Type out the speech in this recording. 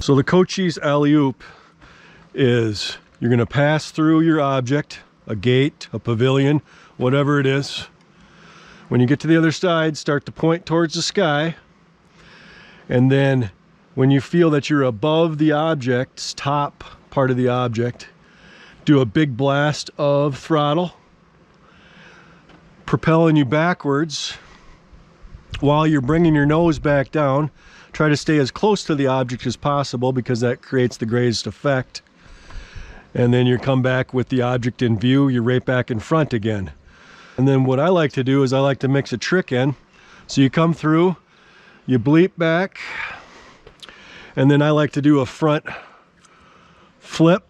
So the COCHISE alley-oop is you're going to pass through your object, a gate, a pavilion, whatever it is. When you get to the other side, start to point towards the sky. And then when you feel that you're above the object's top part of the object, do a big blast of throttle, propelling you backwards while you're bringing your nose back down. Try to stay as close to the object as possible because that creates the greatest effect. And then you come back with the object in view, you're right back in front again. And then what I like to do is I like to mix a trick in. So you come through, you bleep back, and then I like to do a front flip